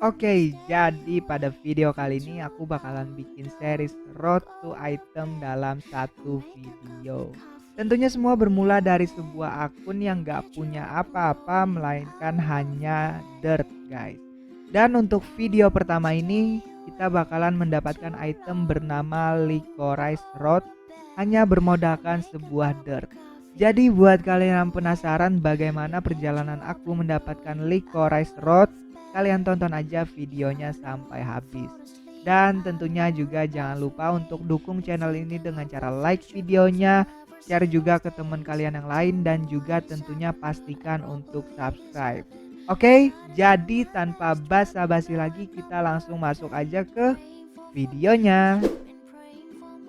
Oke, jadi pada video kali ini aku bakalan bikin series road to item dalam satu video. Tentunya semua bermula dari sebuah akun yang gak punya apa-apa melainkan hanya dirt guys. Dan untuk video pertama ini kita bakalan mendapatkan item bernama Licorice Road hanya bermodalkan sebuah dirt. Jadi buat kalian yang penasaran bagaimana perjalanan aku mendapatkan Licorice Road, kalian tonton aja videonya sampai habis. Dan tentunya juga jangan lupa untuk dukung channel ini dengan cara like videonya, share juga ke teman kalian yang lain, dan juga tentunya pastikan untuk subscribe. Oke, jadi tanpa basa-basi lagi kita langsung masuk aja ke videonya.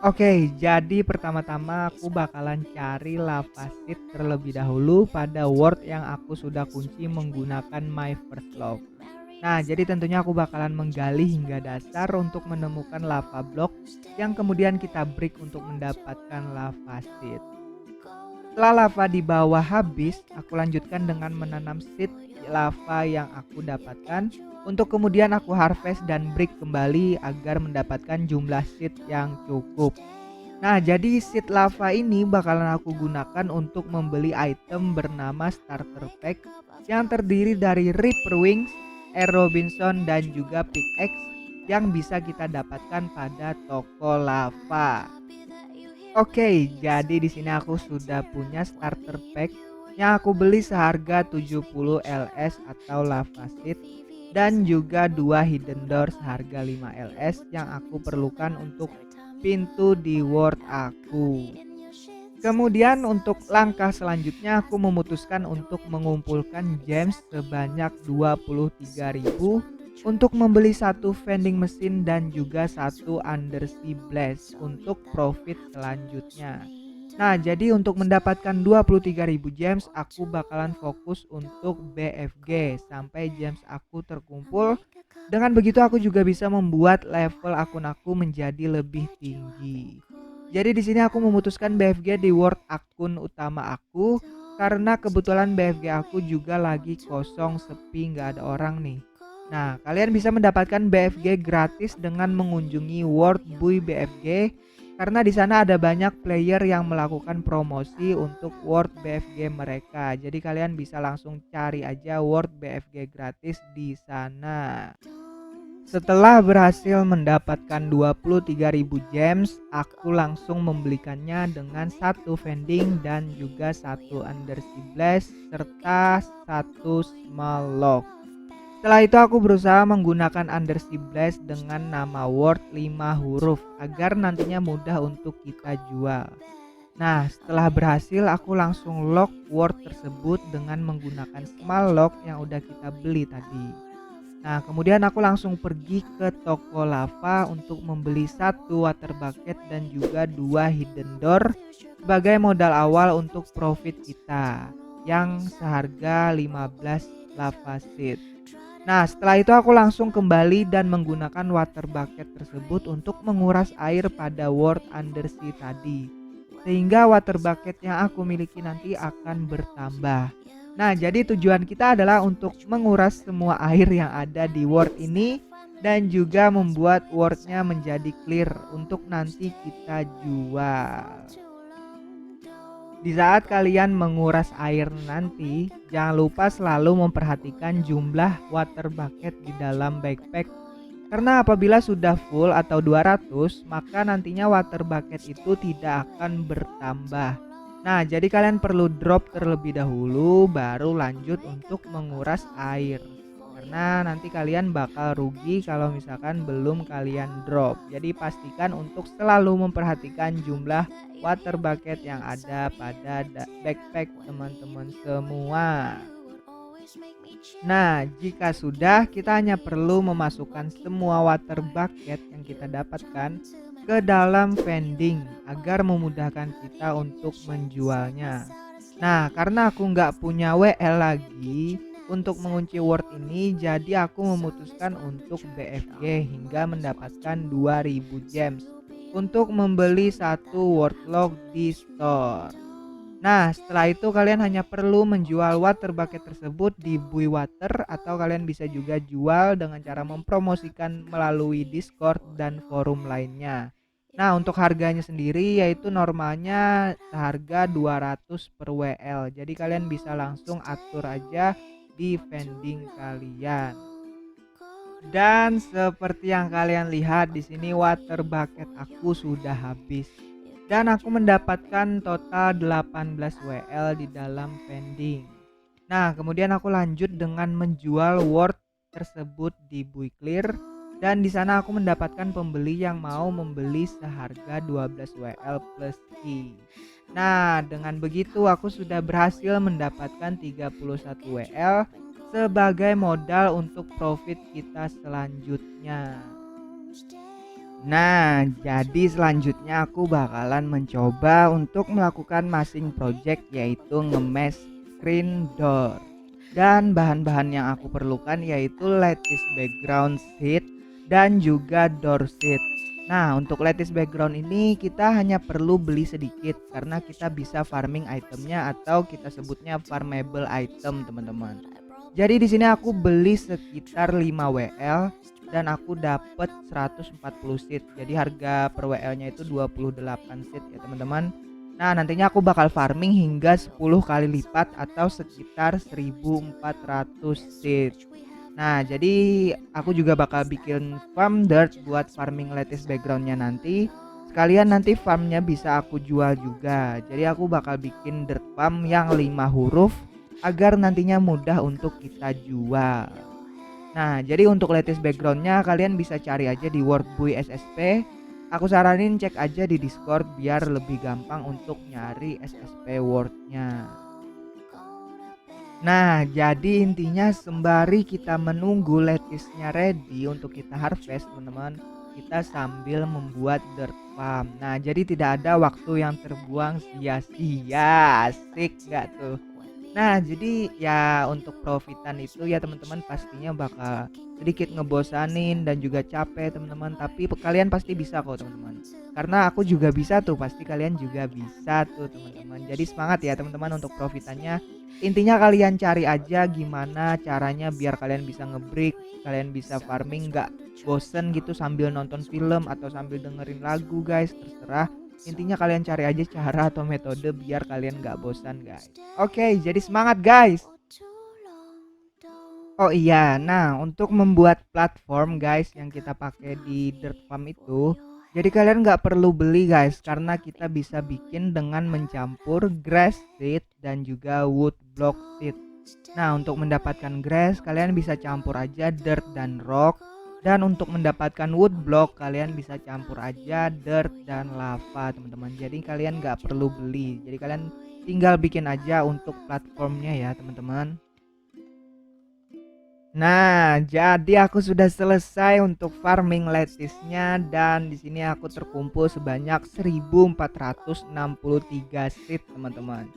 Oke, jadi pertama-tama aku bakalan cari lava seed terlebih dahulu pada world yang aku sudah kunci menggunakan my first love. Nah, jadi tentunya aku bakalan menggali hingga dasar untuk menemukan lava block yang kemudian kita break untuk mendapatkan lava seed. Setelah lava di bawah habis, aku lanjutkan dengan menanam seed lava yang aku dapatkan untuk kemudian aku harvest dan break kembali agar mendapatkan jumlah seed yang cukup. Nah, jadi seed lava ini bakalan aku gunakan untuk membeli item bernama starter pack yang terdiri dari Reaper Wings, Air Robinson, dan juga pickaxe yang bisa kita dapatkan pada toko lava. Oke, jadi di sini aku sudah punya starter pack yang aku beli seharga 70 LS atau lava seed dan juga 2 hidden door seharga 5 LS yang aku perlukan untuk pintu di world aku. Kemudian untuk langkah selanjutnya aku memutuskan untuk mengumpulkan gems sebanyak 23.000 untuk membeli satu vending mesin dan juga satu undersea blast untuk profit selanjutnya. Nah, jadi untuk mendapatkan 23.000 gems aku bakalan fokus untuk BFG sampai gems aku terkumpul. Dengan begitu aku juga bisa membuat level akun aku menjadi lebih tinggi. Jadi di sini aku memutuskan BFG di world akun utama aku karena kebetulan BFG aku juga lagi kosong, sepi, nggak ada orang nih. Nah, kalian bisa mendapatkan BFG gratis dengan mengunjungi World Buy BFG karena di sana ada banyak player yang melakukan promosi untuk World BFG mereka. Jadi kalian bisa langsung cari aja World BFG gratis di sana. Setelah berhasil mendapatkan 23.000 gems, aku langsung membelikannya dengan satu vending dan juga satu undersea blast serta satu small lock. Setelah itu aku berusaha menggunakan undersea blast dengan nama word 5 huruf agar nantinya mudah untuk kita jual. Nah, setelah berhasil aku langsung lock word tersebut dengan menggunakan small lock yang udah kita beli tadi. Nah, kemudian aku langsung pergi ke toko lava untuk membeli satu water bucket dan juga 2 hidden door sebagai modal awal untuk profit kita yang seharga 15 lava seed. Nah, setelah itu aku langsung kembali dan menggunakan water bucket tersebut untuk menguras air pada world undersea tadi. Sehingga water bucket yang aku miliki nanti akan bertambah. Nah, jadi tujuan kita adalah untuk menguras semua air yang ada di world ini dan juga membuat worldnya menjadi clear untuk nanti kita jual. Di saat kalian menguras air nanti, jangan lupa selalu memperhatikan jumlah water bucket di dalam backpack. Karena apabila sudah full atau 200, maka nantinya water bucket itu tidak akan bertambah. Nah, jadi kalian perlu drop terlebih dahulu baru lanjut untuk menguras air. Karena nanti kalian bakal rugi kalau misalkan belum kalian drop. Jadi pastikan untuk selalu memperhatikan jumlah water bucket yang ada pada backpack teman-teman semua. Nah, jika sudah, kita hanya perlu memasukkan semua water bucket yang kita dapatkan ke dalam vending agar memudahkan kita untuk menjualnya. Nah, karena aku nggak punya WL lagi untuk mengunci word ini, jadi aku memutuskan untuk BFG hingga mendapatkan 2000 gems untuk membeli satu word lock di store. Nah, setelah itu kalian hanya perlu menjual water bucket tersebut di Bui Water, atau kalian bisa juga jual dengan cara mempromosikan melalui Discord dan forum lainnya. Nah, untuk harganya sendiri yaitu normalnya seharga 200 per WL. Jadi kalian bisa langsung atur aja di vending kalian. Dan seperti yang kalian lihat di sini, water bucket aku sudah habis. Dan aku mendapatkan total 18 WL di dalam vending. Nah, kemudian aku lanjut dengan menjual word tersebut di Bui Clear, dan di sana aku mendapatkan pembeli yang mau membeli seharga 12 WL plus fee. Nah, dengan begitu aku sudah berhasil mendapatkan 31 WL sebagai modal untuk profit kita selanjutnya. Nah, jadi selanjutnya aku bakalan mencoba untuk melakukan masing project, yaitu ngemes screen door. Dan bahan-bahan yang aku perlukan yaitu lattice background sheet dan juga door sheet. Nah, untuk lattice background ini kita hanya perlu beli sedikit karena kita bisa farming itemnya, atau kita sebutnya farmable item, teman-teman. Jadi di sini aku beli sekitar 5 WL dan aku dapat 140 seed. Jadi harga per WL-nya itu 28 seed ya, teman-teman. Nah, nantinya aku bakal farming hingga 10 kali lipat atau sekitar 1400 seed. Nah, jadi aku juga bakal bikin farm dirt buat farming lattice backgroundnya nanti. Sekalian nanti farmnya bisa aku jual juga. Jadi aku bakal bikin dirt farm yang 5 huruf agar nantinya mudah untuk kita jual. Nah, jadi untuk lattice backgroundnya kalian bisa cari aja di Wordbui SSP. Aku saranin cek aja di Discord biar lebih gampang untuk nyari SSP wordnya. Nah, jadi intinya sembari kita menunggu lettuce-nya ready untuk kita harvest, teman-teman, kita sambil membuat dirt farm. Nah, jadi tidak ada waktu yang terbuang sia-sia. Asik nggak tuh? Nah, jadi ya untuk profitan itu ya teman-teman pastinya bakal sedikit ngebosanin dan juga capek, teman-teman. Tapi kalian pasti bisa kok, teman-teman. Karena aku juga bisa tuh, pasti kalian juga bisa tuh, teman-teman. Jadi semangat ya teman-teman untuk profitannya. Intinya kalian cari aja gimana caranya biar kalian bisa ngebreak, kalian bisa farming nggak bosen gitu sambil nonton film atau sambil dengerin lagu, guys. Terserah. Intinya kalian cari aja cara atau metode biar kalian gak bosan, guys. Oke, jadi semangat, guys. Oh iya, nah untuk membuat platform, guys, yang kita pakai di dirt farm itu, jadi kalian gak perlu beli, guys, karena kita bisa bikin dengan mencampur grass seed dan juga wood block seed. Nah, untuk mendapatkan grass kalian bisa campur aja dirt dan rock, dan untuk mendapatkan wood block kalian bisa campur aja dirt dan lava, teman-teman. Jadi kalian nggak perlu beli, jadi kalian tinggal bikin aja untuk platformnya ya, teman-teman. Nah, jadi aku sudah selesai untuk farming lettuce-nya, dan di sini aku terkumpul sebanyak 1463 seed, teman-teman.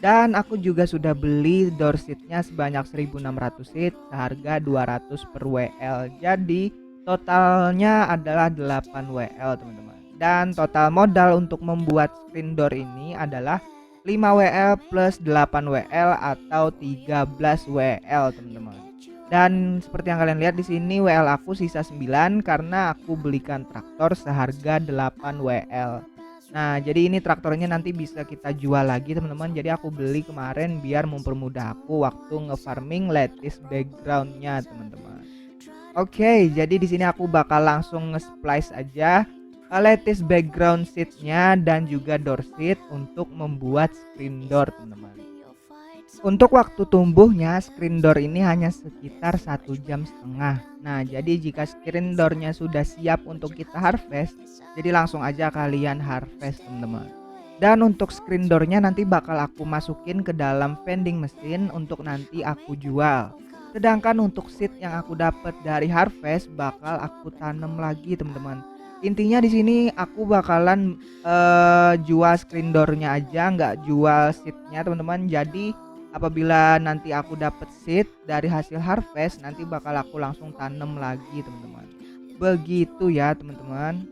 Dan aku juga sudah beli door seatnya sebanyak 1600 seat seharga 200 per WL. Jadi totalnya adalah 8 WL, teman-teman. Dan total modal untuk membuat screen door ini adalah 5 WL plus 8 WL atau 13 WL, teman-teman. Dan seperti yang kalian lihat di sini WL aku sisa 9 karena aku belikan traktor seharga 8 WL. Nah, jadi ini traktornya nanti bisa kita jual lagi, teman-teman. Jadi aku beli kemarin biar mempermudah aku waktu ngefarming lattice backgroundnya, teman-teman. Oke, jadi di sini aku bakal langsung nge-splice aja lattice background sheetnya dan juga door sheet untuk membuat screen door, teman-teman. Untuk waktu tumbuhnya screen door ini hanya sekitar 1,5 jam. Nah, jadi jika screen doornya sudah siap untuk kita harvest, jadi langsung aja kalian harvest, teman-teman. Dan untuk screen doornya nanti bakal aku masukin ke dalam vending mesin untuk nanti aku jual. Sedangkan untuk seed yang aku dapat dari harvest bakal aku tanam lagi, teman-teman. Intinya di sini aku bakalan jual screen doornya aja, nggak jual seednya, teman-teman. Jadi apabila nanti aku dapat seed dari hasil harvest, nanti bakal aku langsung tanam lagi, teman-teman. Begitu ya, teman-teman.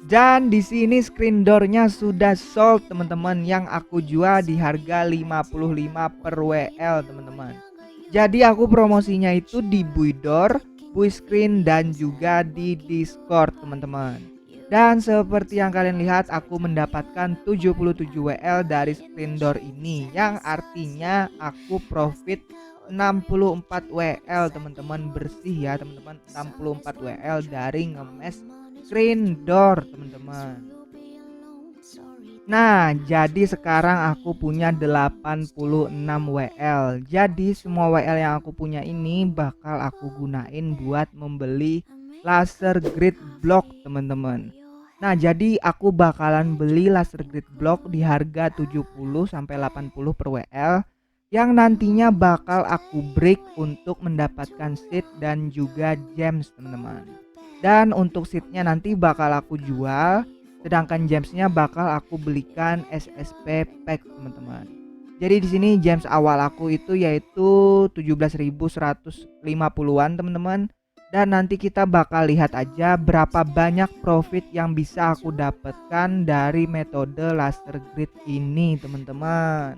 Dan di sini screen door-nya sudah sold teman-teman, yang aku jual di harga 55 per WL teman-teman. Jadi aku promosinya itu di Buidor, Buiscreen dan juga di Discord teman-teman. Dan seperti yang kalian lihat, aku mendapatkan 77 WL dari screen door ini, yang artinya aku profit 64 WL teman-teman, bersih ya teman-teman, 64 WL dari ngemes screen door teman-teman. Nah, jadi sekarang aku punya 86 WL. Jadi semua WL yang aku punya ini bakal aku gunain buat membeli laser grid block teman-teman. Nah, jadi aku bakalan beli laser grid block di harga 70 sampai 80 per WL, yang nantinya bakal aku break untuk mendapatkan seed dan juga gems teman-teman. Dan untuk seednya nanti bakal aku jual, sedangkan gemsnya bakal aku belikan SSP pack teman-teman. Jadi di sini gems awal aku itu yaitu 17.150-an teman-teman. Dan nanti kita bakal lihat aja berapa banyak profit yang bisa aku dapatkan dari metode laser grid ini teman-teman.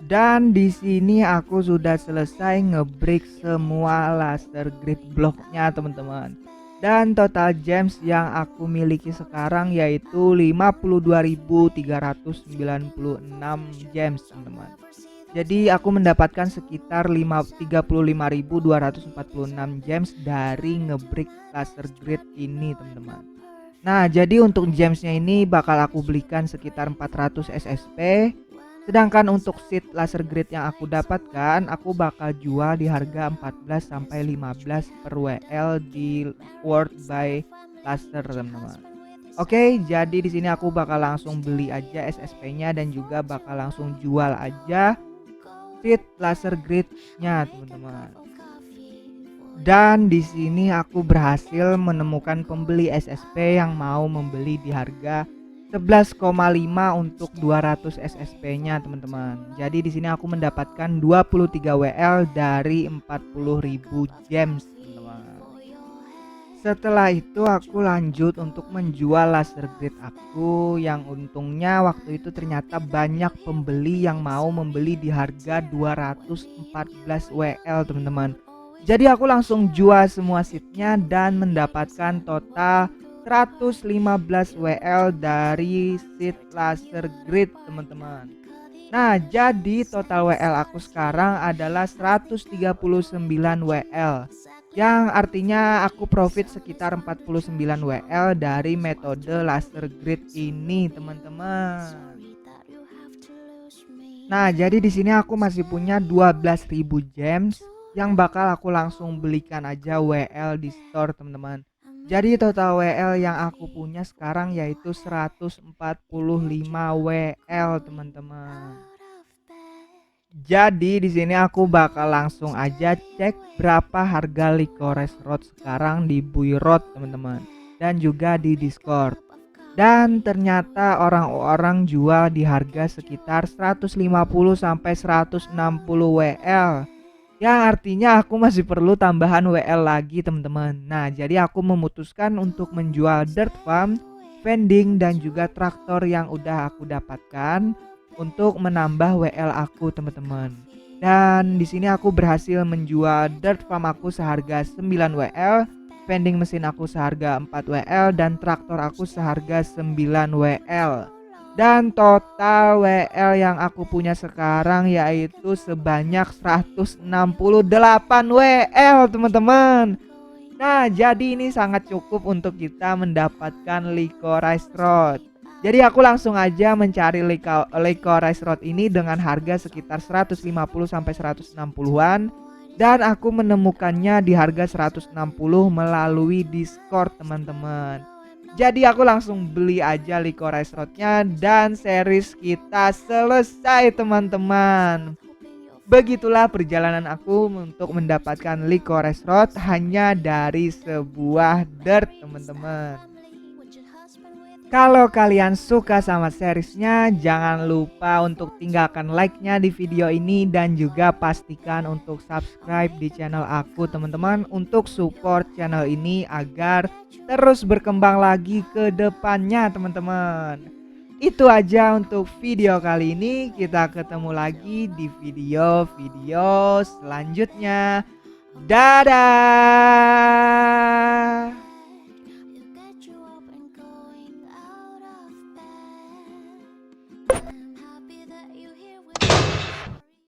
Dan di sini aku sudah selesai ngebreak semua laser grid blocknya teman-teman. Dan total gems yang aku miliki sekarang yaitu 52.396 gems teman-teman. Jadi aku mendapatkan sekitar 35.246 gems dari ngebreak laser grid ini teman-teman. Nah, jadi untuk gemsnya ini bakal aku belikan sekitar 400 SSP. Sedangkan untuk seed laser grid yang aku dapatkan, aku bakal jual di harga 14 sampai 15 per WL di World by Laser teman-teman. Oke, jadi di sini aku bakal langsung beli aja SSP-nya dan juga bakal langsung jual aja seed laser grid-nya teman-teman. Dan di sini aku berhasil menemukan pembeli SSP yang mau membeli di harga 11,5 untuk 200 SSP-nya teman-teman. Jadi di sini aku mendapatkan 23 WL dari 40.000 gems teman-teman. Setelah itu aku lanjut untuk menjual laser grid aku, yang untungnya waktu itu ternyata banyak pembeli yang mau membeli di harga 214 WL teman-teman. Jadi aku langsung jual semua seatnya dan mendapatkan total 115 WL dari seat laser grid teman-teman. Nah, jadi total WL aku sekarang adalah 139 WL, yang artinya aku profit sekitar 49 WL dari metode laser grid ini teman-teman. Nah, jadi di sini aku masih punya 12.000 gems yang bakal aku langsung belikan aja WL di store teman-teman. Jadi total WL yang aku punya sekarang yaitu 145 WL teman-teman. Jadi di sini aku bakal langsung aja cek berapa harga Licorice Road sekarang di Buirot teman-teman, dan juga di Discord. Dan ternyata orang-orang jual di harga sekitar 150 sampai 160 WL. Yang artinya aku masih perlu tambahan WL lagi teman-teman. Nah, jadi aku memutuskan untuk menjual dirt farm, vending dan juga traktor yang udah aku dapatkan untuk menambah WL aku teman-teman. Dan di sini aku berhasil menjual dirt farm aku seharga 9 WL, vending mesin aku seharga 4 WL dan traktor aku seharga 9 WL. Dan total WL yang aku punya sekarang yaitu sebanyak 168 WL teman-teman. Nah, jadi ini sangat cukup untuk kita mendapatkan Licorice Road. Jadi aku langsung aja mencari Licorice Road ini dengan harga sekitar 150 sampai 160-an, dan aku menemukannya di harga 160 melalui Discord teman-teman. Jadi aku langsung beli aja Licorice Road-nya dan series kita selesai teman-teman. Begitulah perjalanan aku untuk mendapatkan Licorice Road hanya dari sebuah dirt teman-teman. Kalau kalian suka sama seriesnya, jangan lupa untuk tinggalkan like-nya di video ini dan juga pastikan untuk subscribe di channel aku teman-teman untuk support channel ini agar terus berkembang lagi ke depannya teman-teman. Itu aja untuk video kali ini, kita ketemu lagi di video-video selanjutnya. Dadah.